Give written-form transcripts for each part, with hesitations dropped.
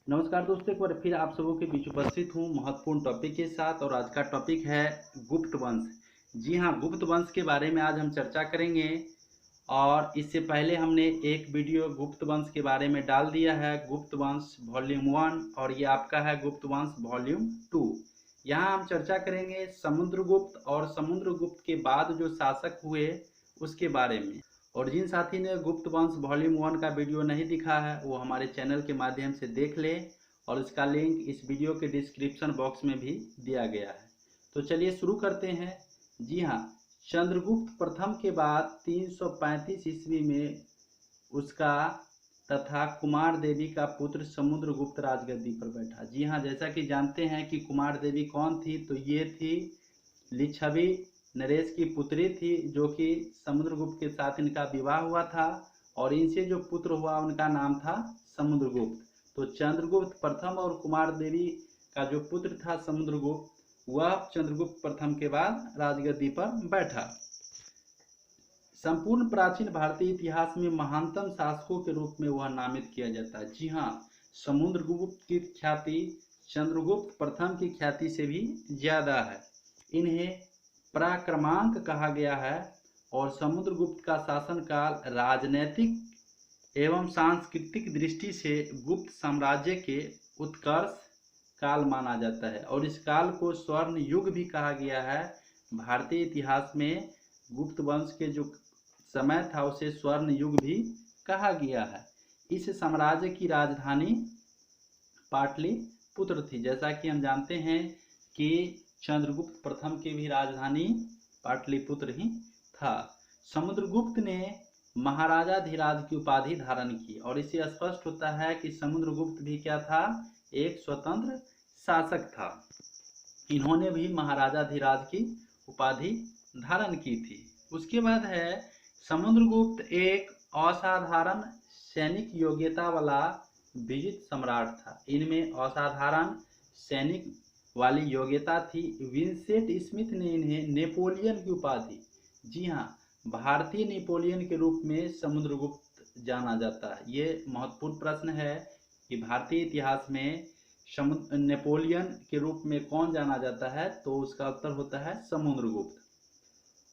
नमस्कार दोस्तों, एक बार फिर आप सबों के बीच उपस्थित हूँ महत्वपूर्ण टॉपिक के साथ। और आज का टॉपिक है गुप्त वंश। जी हाँ, गुप्त वंश के बारे में आज हम चर्चा करेंगे। और इससे पहले हमने एक वीडियो गुप्त वंश के बारे में डाल दिया है, गुप्त वंश वॉल्यूम 1, और ये आपका है गुप्त वंश वॉल्यूम 2। यहाँ हम चर्चा करेंगे समुद्रगुप्त और समुद्रगुप्त के बाद जो शासक हुए उसके बारे में। और जिन साथी ने गुप्त वंश वॉल्यूम 1 का वीडियो नहीं दिखा है वो हमारे चैनल के माध्यम से देख ले, और इसका लिंक इस वीडियो के डिस्क्रिप्शन बॉक्स में भी दिया गया है। तो चलिए शुरू करते हैं। जी हाँ, चंद्रगुप्त प्रथम के बाद 335 ईस्वी में उसका तथा कुमार देवी का पुत्र समुद्रगुप्त राजगद्दी पर बैठा। जी हाँ, जैसा कि जानते हैं कि कुमार देवी कौन थी, तो ये थी लिच्छवी नरेश की पुत्री थी, जो कि समुद्रगुप्त के साथ इनका विवाह हुआ था। और इनसे जो पुत्र हुआ उनका नाम था समुद्रगुप्त। तो चंद्रगुप्त प्रथम और कुमार देवी का जो पुत्र था समुद्रगुप्त, वह चंद्रगुप्त प्रथम के बाद राजगद्दी पर बैठा। संपूर्ण प्राचीन भारतीय इतिहास में महानतम शासकों के रूप में वह नामित किया जाता है। जी हाँ, समुद्रगुप्त की ख्याति चंद्रगुप्त प्रथम की ख्याति से भी ज्यादा है। इन्हें पराक्रमांक कहा गया है। और समुद्रगुप्त का शासनकाल राजनैतिक एवं सांस्कृतिक दृष्टि से गुप्त साम्राज्य के उत्कर्ष काल माना जाता है, और इस काल को स्वर्ण युग भी कहा गया है। भारतीय इतिहास में गुप्त वंश के जो समय था उसे स्वर्ण युग भी कहा गया है। इस साम्राज्य की राजधानी पाटलिपुत्र थी। जैसा कि हम जानते हैं कि चंद्रगुप्त प्रथम की भी राजधानी पाटलिपुत्र ही था। समुद्रगुप्त ने महाराजा धीराज की उपाधि धारण की, और इससे स्पष्ट होता है कि समुद्रगुप्त भी क्या था, एक स्वतंत्र शासक था। इन्होंने भी महाराजा धीराज की उपाधि धारण की थी। उसके बाद है समुद्रगुप्त एक असाधारण सैनिक योग्यता वाला विजित सम्राट था। इनमें असाधारण सैनिक वाली योग्यता थी। विंसेंट स्मिथ ने इन्हें नेपोलियन की उपाधि, जी हाँ, भारतीय नेपोलियन के रूप में समुद्रगुप्त जाना जाता है। ये महत्वपूर्ण प्रश्न है कि भारतीय इतिहास में नेपोलियन के रूप में कौन जाना जाता है, तो उसका उत्तर होता है समुद्रगुप्त।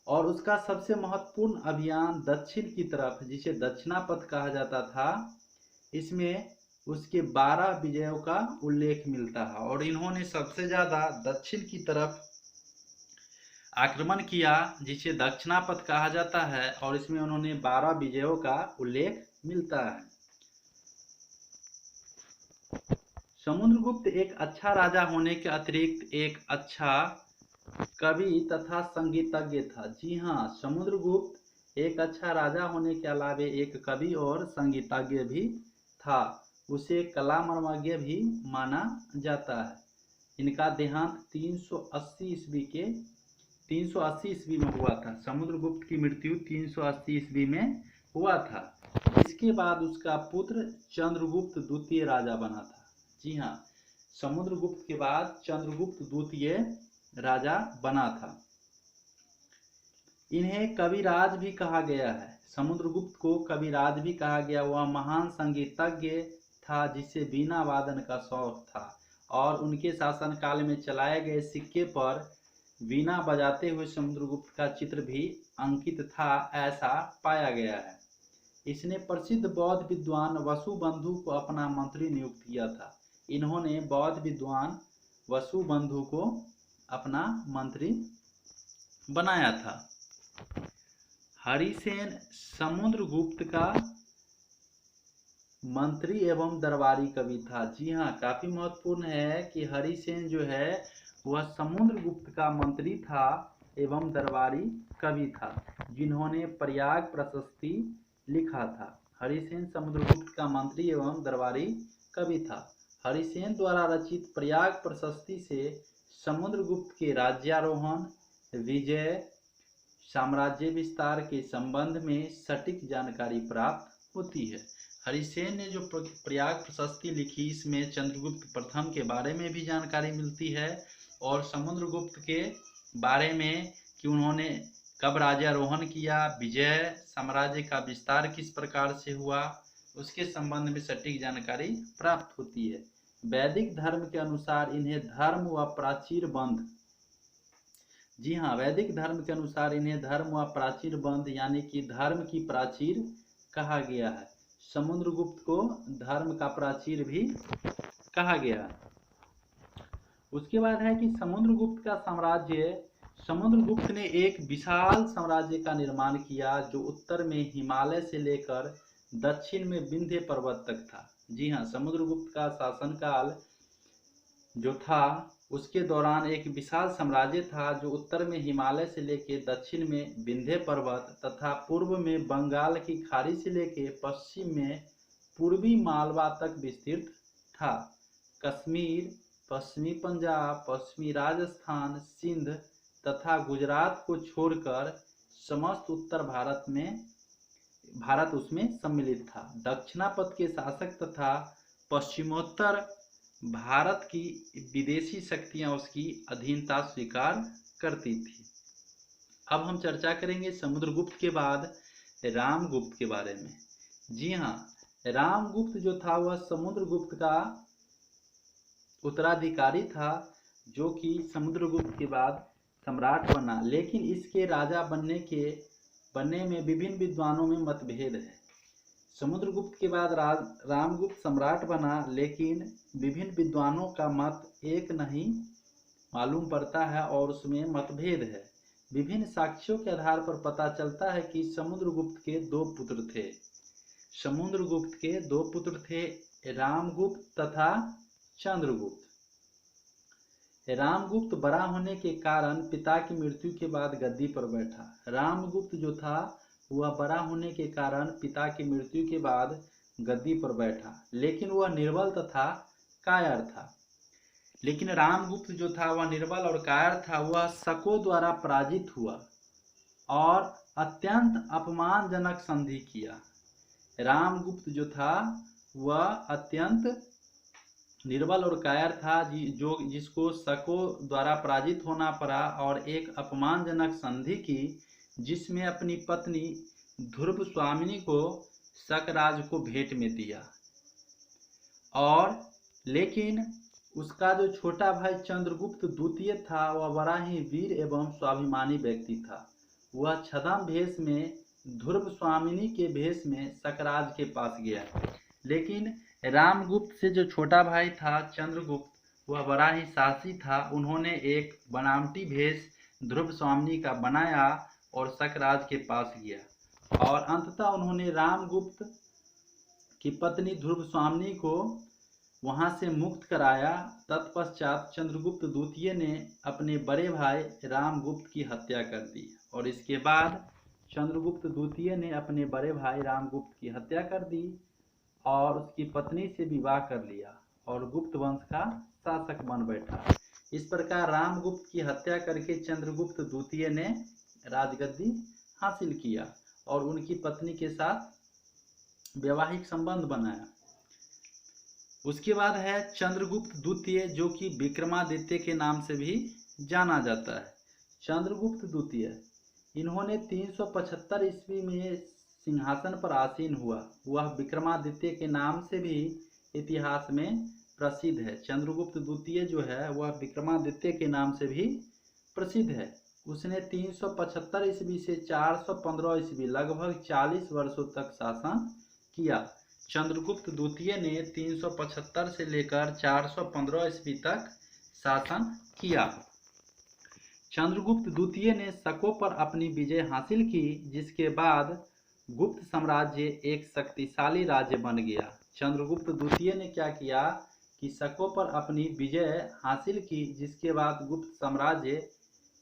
और उसका सबसे महत्वपूर्ण अभियान दक्षिण की तरफ, जिसे दक्षिणापथ कहा जाता था, इसमें उसके 12 विजयों का उल्लेख मिलता है। और इन्होंने सबसे ज्यादा दक्षिण की तरफ आक्रमण किया, जिसे दक्षिणापथ कहा जाता है, और इसमें उन्होंने 12 विजयों का उल्लेख मिलता है। समुद्रगुप्त एक अच्छा राजा होने के अतिरिक्त एक अच्छा कवि तथा संगीतज्ञ था। जी हाँ, समुद्रगुप्त एक अच्छा राजा होने के अलावे एक कवि और संगीतज्ञ भी था। उसे कला मर्मज्ञ भी माना जाता है। इनका देहांत 380 ईस्वी में हुआ था। समुद्रगुप्त की मृत्यु 380 ईस्वी में हुआ था। इसके बाद उसका पुत्र चंद्रगुप्त द्वितीय राजा बना था। जी हाँ, समुद्रगुप्त के बाद चंद्रगुप्त द्वितीय राजा बना था। इन्हें कविराज भी कहा गया है। समुद्रगुप्त को कविराज भी कहा गया। वह महान संगीतज्ञ था जिसे वीणा वादन का शौक था, और उनके शासनकाल में चलाए गए सिक्के पर वीणा बजाते हुए समुद्रगुप्त का चित्र भी अंकित था, ऐसा पाया गया है। इसने प्रसिद्ध बौद्ध विद्वान वसुबंधु को अपना मंत्री नियुक्त किया था। इन्होंने बौद्ध विद्वान वसुबंधु को अपना मंत्री बनाया था। हरिसेन समुद्रगुप्त का मंत्री एवं दरबारी कवि था। जी हाँ, काफी महत्वपूर्ण है कि हरिसेन जो है वह समुद्रगुप्त का मंत्री था एवं दरबारी कवि था, जिन्होंने प्रयाग प्रशस्ति लिखा था। हरिसेन समुद्रगुप्त का मंत्री एवं दरबारी कवि था। हरिसेन द्वारा रचित प्रयाग प्रशस्ति से समुद्रगुप्त के राज्यारोहण, विजय, साम्राज्य विस्तार के संबंध में सटीक जानकारी प्राप्त होती है। हरिसेन ने जो प्रयाग प्रशस्ति लिखी, इसमें चंद्रगुप्त प्रथम के बारे में भी जानकारी मिलती है, और समुद्रगुप्त के बारे में कि उन्होंने कब राज्यारोहण किया, विजय, साम्राज्य का विस्तार किस प्रकार से हुआ, उसके संबंध में सटीक जानकारी प्राप्त होती है। वैदिक धर्म के अनुसार इन्हें धर्म व प्राचीर बंध, जी हाँ, वैदिक धर्म के अनुसार इन्हें धर्म व प्राचीर बंध यानी कि धर्म की प्राचीर कहा गया है। समुद्रगुप्त को धर्म का प्राचीर भी कहा गया। उसके बाद है कि समुद्रगुप्त का साम्राज्य, समुद्रगुप्त ने एक विशाल साम्राज्य का निर्माण किया जो उत्तर में हिमालय से लेकर दक्षिण में विंध्य पर्वत तक था। जी हाँ, समुद्रगुप्त का शासनकाल जो था उसके दौरान एक विशाल साम्राज्य था जो उत्तर में हिमालय से लेकर दक्षिण में विंध्य पर्वत तथा पूर्व में बंगाल की खाड़ी से लेकर पश्चिम में पूर्वी मालवा तक विस्तृत था। कश्मीर, पश्चिमी पंजाब, पश्चिमी राजस्थान, सिंध तथा गुजरात को छोड़कर समस्त उत्तर भारत उसमें सम्मिलित था। दक्षिणापथ के शासक तथा पश्चिमोत्तर भारत की विदेशी शक्तियां उसकी अधीनता स्वीकार करती थी। अब हम चर्चा करेंगे समुद्रगुप्त के बाद रामगुप्त के बारे में। जी हाँ, रामगुप्त जो था वह समुद्रगुप्त का उत्तराधिकारी था जो कि समुद्रगुप्त के बाद सम्राट बना, लेकिन इसके राजा बनने में विभिन्न विद्वानों में मतभेद है। समुद्रगुप्त के बाद रामगुप्त सम्राट बना, लेकिन विभिन्न विद्वानों का मत एक नहीं मालूम पड़ता है और उसमें मतभेद है। विभिन्न साक्ष्यों के आधार पर पता चलता है कि समुद्रगुप्त के दो पुत्र थे। समुद्रगुप्त के दो पुत्र थे, रामगुप्त तथा चंद्रगुप्त। रामगुप्त बड़ा होने के कारण पिता की मृत्यु के बाद गद्दी पर बैठा। रामगुप्त जो था वह बड़ा होने के कारण पिता की मृत्यु के बाद गद्दी पर बैठा, लेकिन वह निर्बल तथा कायर था। लेकिन रामगुप्त जो था वह निर्बल और कायर था। वह शकों द्वारा पराजित हुआ और अत्यंत अपमानजनक संधि किया। रामगुप्त जो था वह अत्यंत निर्बल और कायर था जिसको शकों द्वारा पराजित होना पड़ा और एक अपमानजनक संधि की, जिसमें अपनी पत्नी ध्रुव स्वामिनी को शकराज को भेंट में दिया। और लेकिन उसका जो छोटा भाई चंद्रगुप्त द्वितीय था वह बड़ा ही वीर एवं स्वाभिमानी व्यक्ति था। वह छद्म भेष में ध्रुव स्वामिनी के भेष में शकराज के पास गया, लेकिन रामगुप्त से जो छोटा भाई था चंद्रगुप्त वह बड़ा ही साहसी था। उन्होंने एक बनावटी भेष ध्रुव स्वामिनी का बनाया और शकराज के पास गया और अंततः उन्होंने रामगुप्त की पत्नी ध्रुव स्वामिनी को वहां से मुक्त कराया। तत्पश्चात चंद्रगुप्त द्वितीय ने अपने बड़े भाई रामगुप्त की हत्या कर दी और इसके बाद चंद्रगुप्त द्वितीय ने अपने बड़े भाई रामगुप्त की हत्या कर दी और उसकी पत्नी से विवाह कर लिया और गुप्त वंश का शासक बन बैठा। इस प्रकार रामगुप्त की हत्या करके चंद्रगुप्त द्वितीय ने राजगद्दी हासिल किया और उनकी पत्नी के साथ वैवाहिक संबंध बनाया। उसके बाद है चंद्रगुप्त द्वितीय जो कि विक्रमादित्य के नाम से भी जाना जाता है। चंद्रगुप्त द्वितीय इन्होंने 375 ईस्वी में सिंहासन पर आसीन हुआ। वह विक्रमादित्य के नाम से भी इतिहास में प्रसिद्ध है। चंद्रगुप्त द्वितीय जो है वह विक्रमादित्य के नाम से भी प्रसिद्ध है। उसने 375 ईस्वी से 415 ईस्वी लगभग 40 वर्षों तक शासन किया। चंद्रगुप्त द्वितीय ने 375 से लेकर 415 ईस्वी तक शासन किया। चंद्रगुप्त द्वितीय ने शकों पर अपनी विजय हासिल की, जिसके बाद गुप्त साम्राज्य एक शक्तिशाली राज्य बन गया। चंद्रगुप्त द्वितीय ने क्या किया कि शकों पर अपनी विजय हासिल की, जिसके बाद गुप्त साम्राज्य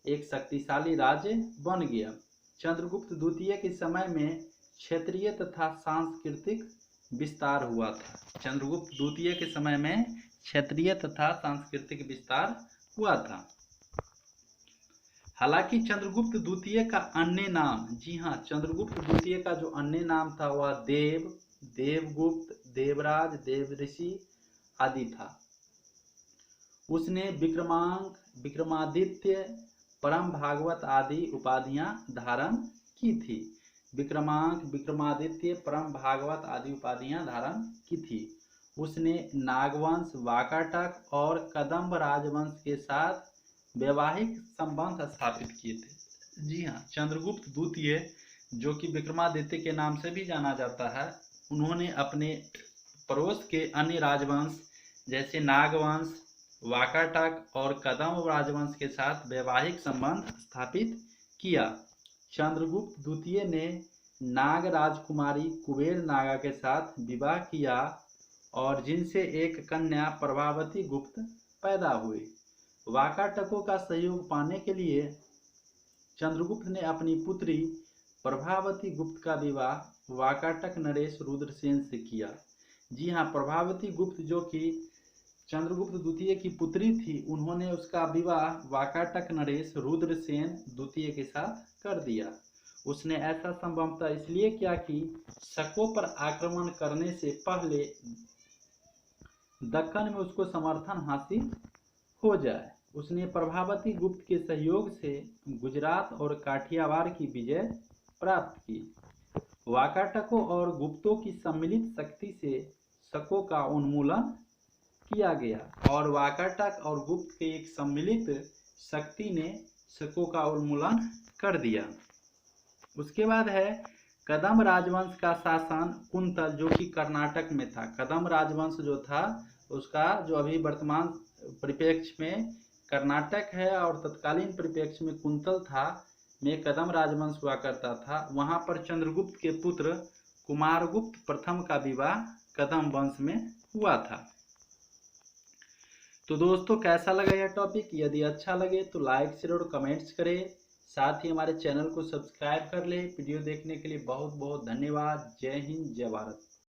एक शक्तिशाली राज्य बन गया। चंद्रगुप्त द्वितीय के समय में क्षेत्रीय तथा सांस्कृतिक विस्तार हुआ था। चंद्रगुप्त द्वितीय के समय में क्षेत्रीय तथा सांस्कृतिक विस्तार हुआ था। हालांकि चंद्रगुप्त द्वितीय का अन्य नाम, जी हाँ, चंद्रगुप्त द्वितीय का जो अन्य नाम था वह देव, देवगुप्त, देवराज, देवऋषि आदि था। उसने विक्रमांक, विक्रमादित्य, परम भागवत आदि उपाधियां धारण की थी। विक्रमांक, विक्रमादित्य, परम भागवत आदि उपाधियां धारण की थी। उसने नागवंश, वाकाटक और कदम्ब राजवंश के साथ वैवाहिक संबंध स्थापित किए थे। जी हाँ, चंद्रगुप्त द्वितीय, जो कि विक्रमादित्य के नाम से भी जाना जाता है, उन्होंने अपने पड़ोस के अन्य राजवंश जैसे नागवंश, वाकाटक और कदम्ब राजवंश के साथ वैवाहिक संबंध स्थापित किया। चंद्रगुप्त द्वितीय ने नाग राजकुमारी कुबेर नागा के साथ विवाह किया और जिनसे एक कन्या प्रभावती गुप्त पैदा हुई। वाकाटकों का सहयोग पाने के लिए चंद्रगुप्त ने अपनी पुत्री प्रभावती गुप्त का विवाह वाकाटक नरेश रुद्रसेन से किया। जी हाँ, प्रभावती गुप्त जो कि चंद्रगुप्त द्वितीय की पुत्री थी, उन्होंने उसका विवाह वाकाटक नरेश रुद्रसेन द्वितीय के साथ कर दिया। उसने ऐसा संभवतः इसलिए किया कि शकों पर आक्रमण करने से पहले दक्कन में उसको समर्थन हासिल हो जाए। उसने प्रभावती गुप्त के सहयोग से गुजरात और काठियावाड़ की विजय प्राप्त की। वाकाटकों और गुप्तों की सम्मिलित शक्ति से शकों का उन्मूलन किया गया और वाकाटक और गुप्त के एक सम्मिलित शक्ति ने शकों का उन्मूलन कर दिया। उसके बाद है कदम्ब राजवंश का शासन कुंतल, जो कि कर्नाटक में था। कदम्ब राजवंश जो था उसका जो अभी वर्तमान परिप्रेक्ष्य में कर्नाटक है और तत्कालीन परिप्रेक्ष्य में कुंतल था, में कदम्ब राजवंश हुआ करता था। वहां पर चंद्रगुप्त के पुत्र कुमारगुप्त प्रथम का विवाह कदम्ब वंश में हुआ था। तो दोस्तों, कैसा लगा यह टॉपिक? यदि अच्छा लगे तो लाइक शेयर और कमेंट्स करें। साथ ही हमारे चैनल को सब्सक्राइब कर ले। वीडियो देखने के लिए बहुत बहुत धन्यवाद। जय हिंद, जय भारत।